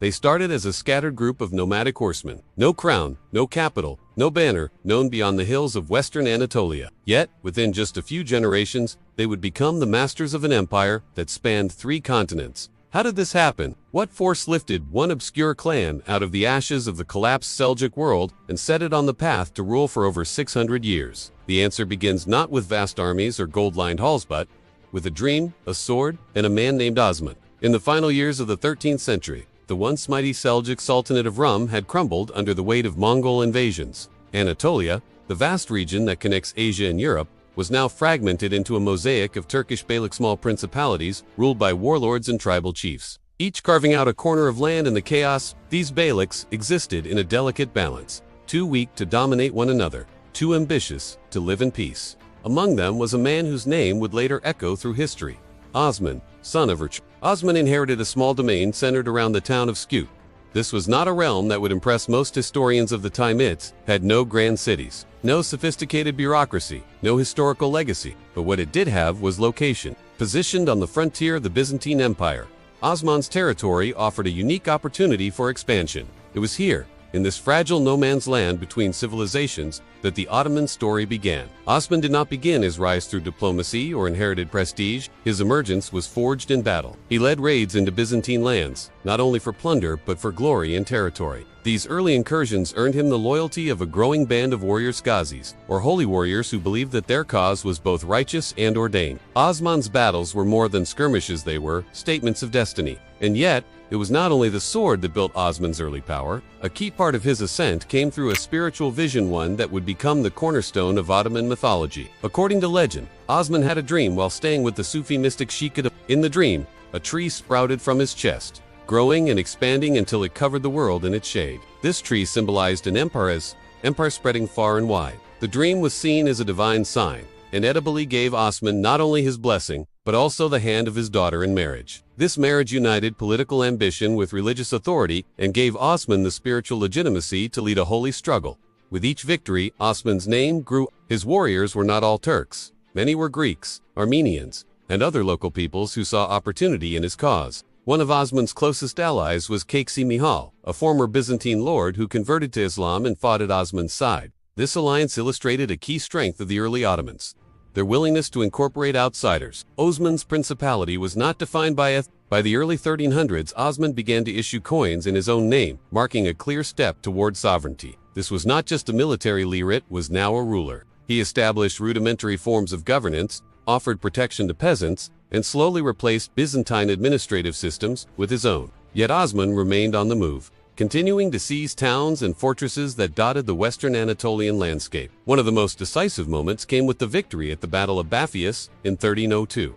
They started as a scattered group of nomadic horsemen. No crown, no capital, no banner, known beyond the hills of western Anatolia. Yet, within just a few generations, they would become the masters of an empire that spanned 3 continents. How did this happen? What force lifted one obscure clan out of the ashes of the collapsed Seljuk world and set it on the path to rule for over 600 years? The answer begins not with vast armies or gold-lined halls, but with a dream, a sword, and a man named Osman. In the final years of the 13th century, the once mighty Seljuk Sultanate of Rum had crumbled under the weight of Mongol invasions. Anatolia, the vast region that connects Asia and Europe, was now fragmented into a mosaic of Turkish Beylik small principalities ruled by warlords and tribal chiefs. Each carving out a corner of land in the chaos, these beyliks existed in a delicate balance, too weak to dominate one another, too ambitious to live in peace. Among them was a man whose name would later echo through history, Osman, son of Urch. Osman inherited a small domain centered around the town of Skut. This was not a realm that would impress most historians of the time. It had no grand cities, no sophisticated bureaucracy, no historical legacy, but what it did have was location. Positioned on the frontier of the Byzantine Empire, Osman's territory offered a unique opportunity for expansion. It was here, in this fragile no-man's land between civilizations, that the Ottoman story began. Osman did not begin his rise through diplomacy or inherited prestige. His emergence was forged in battle. He led raids into Byzantine lands, not only for plunder but for glory and territory. These early incursions earned him the loyalty of a growing band of warriors, Ghazis, or holy warriors who believed that their cause was both righteous and ordained. Osman's battles were more than skirmishes, they were statements of destiny. And yet, it was not only the sword that built Osman's early power. A key part of his ascent came through a spiritual vision, one that would become the cornerstone of Ottoman mythology. According to legend, Osman had a dream while staying with the Sufi mystic Shikad. In the dream, a tree sprouted from his chest, growing and expanding until it covered the world in its shade. This tree symbolized an empire spreading far and wide. The dream was seen as a divine sign, and edibly gave Osman not only his blessing, but also the hand of his daughter in marriage. This marriage united political ambition with religious authority and gave Osman the spiritual legitimacy to lead a holy struggle. With each victory, Osman's name grew. His warriors were not all Turks. Many were Greeks, Armenians, and other local peoples who saw opportunity in his cause. One of Osman's closest allies was Kaksi Mihal, a former Byzantine lord who converted to Islam and fought at Osman's side. This alliance illustrated a key strength of the early Ottomans: their willingness to incorporate outsiders. Osman's principality was not defined by the early 1300s, Osman began to issue coins in his own name, marking a clear step toward sovereignty. This was not just a military leader, it was now a ruler. He established rudimentary forms of governance, offered protection to peasants, and slowly replaced Byzantine administrative systems with his own. Yet Osman remained on the move, continuing to seize towns and fortresses that dotted the western Anatolian landscape. One of the most decisive moments came with the victory at the Battle of Baphius in 1302.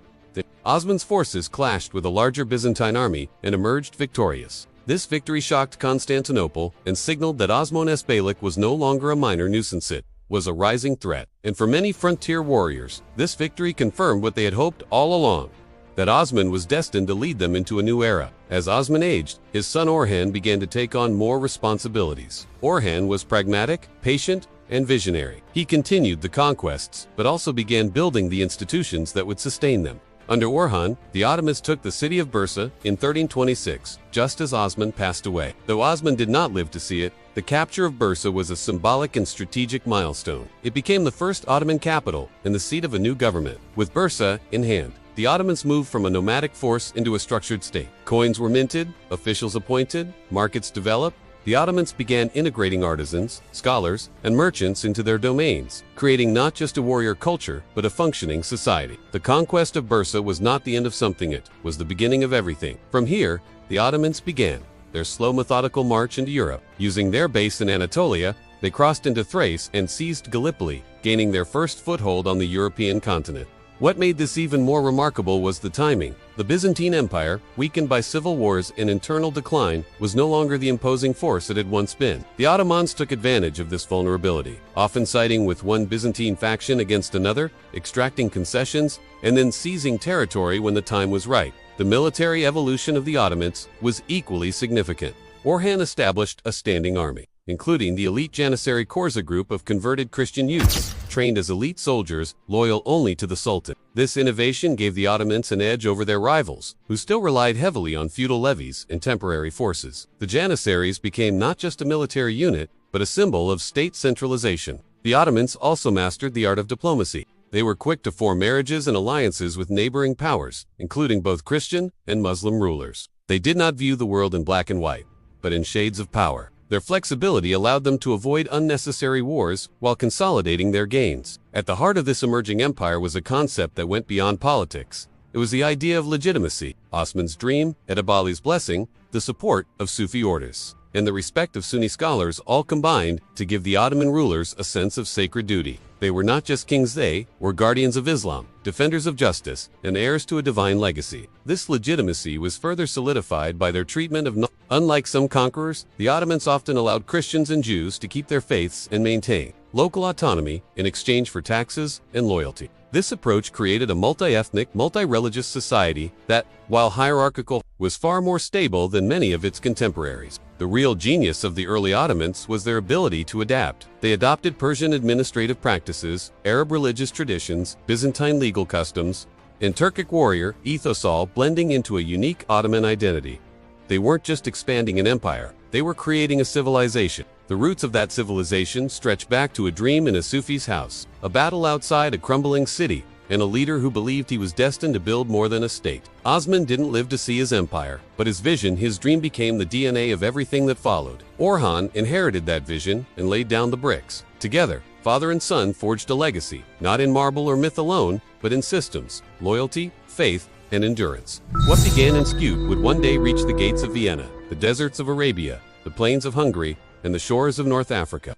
Osman's forces clashed with a larger Byzantine army and emerged victorious. This victory shocked Constantinople and signaled that Osman's Beylik was no longer a minor nuisance. It was a rising threat. And for many frontier warriors, this victory confirmed what they had hoped all along: that Osman was destined to lead them into a new era. As Osman aged, his son Orhan began to take on more responsibilities. Orhan was pragmatic, patient, and visionary. He continued the conquests, but also began building the institutions that would sustain them. Under Orhan, the Ottomans took the city of Bursa in 1326, just as Osman passed away. Though Osman did not live to see it, the capture of Bursa was a symbolic and strategic milestone. It became the first Ottoman capital and the seat of a new government. With Bursa in hand, the Ottomans moved from a nomadic force into a structured state. Coins were minted, officials appointed, markets developed. The Ottomans began integrating artisans, scholars, and merchants into their domains, creating not just a warrior culture, but a functioning society. The conquest of Bursa was not the end of something, it was the beginning of everything. From here, the Ottomans began their slow, methodical march into Europe. Using their base in Anatolia, they crossed into Thrace and seized Gallipoli, gaining their first foothold on the European continent. What made this even more remarkable was the timing. The Byzantine Empire, weakened by civil wars and internal decline, was no longer the imposing force it had once been. The Ottomans took advantage of this vulnerability, often siding with one Byzantine faction against another, extracting concessions, and then seizing territory when the time was right. The military evolution of the Ottomans was equally significant. Orhan established a standing army. including the elite Janissary Korza group of converted Christian youths, trained as elite soldiers, loyal only to the Sultan. This innovation gave the Ottomans an edge over their rivals, who still relied heavily on feudal levies and temporary forces. The Janissaries became not just a military unit, but a symbol of state centralization. The Ottomans also mastered the art of diplomacy. They were quick to form marriages and alliances with neighboring powers, including both Christian and Muslim rulers. They did not view the world in black and white, but in shades of power. Their flexibility allowed them to avoid unnecessary wars while consolidating their gains. At the heart of this emerging empire was a concept that went beyond politics. It was the idea of legitimacy, Osman's dream, Edebali's blessing, the support of Sufi orders, and the respect of Sunni scholars all combined to give the Ottoman rulers a sense of sacred duty. They were not just kings, they were guardians of Islam, defenders of justice, and heirs to a divine legacy. This legitimacy was further solidified by their treatment of Unlike some conquerors, the Ottomans often allowed Christians and Jews to keep their faiths and maintain local autonomy in exchange for taxes and loyalty. This approach created a multi-ethnic, multi-religious society that, while hierarchical, was far more stable than many of its contemporaries. The real genius of the early Ottomans was their ability to adapt. They adopted Persian administrative practices, Arab religious traditions, Byzantine legal customs, and Turkic warrior ethos, all blending into a unique Ottoman identity. They weren't just expanding an empire, they were creating a civilization. The roots of that civilization stretch back to a dream in a Sufi's house, a battle outside a crumbling city, and a leader who believed he was destined to build more than a state. Osman didn't live to see his empire, but his vision, his dream became the DNA of everything that followed. Orhan inherited that vision and laid down the bricks. Together, father and son forged a legacy, not in marble or myth alone, but in systems, loyalty, faith, and endurance. What began in Skut would one day reach the gates of Vienna, the deserts of Arabia, the plains of Hungary, and the shores of North Africa.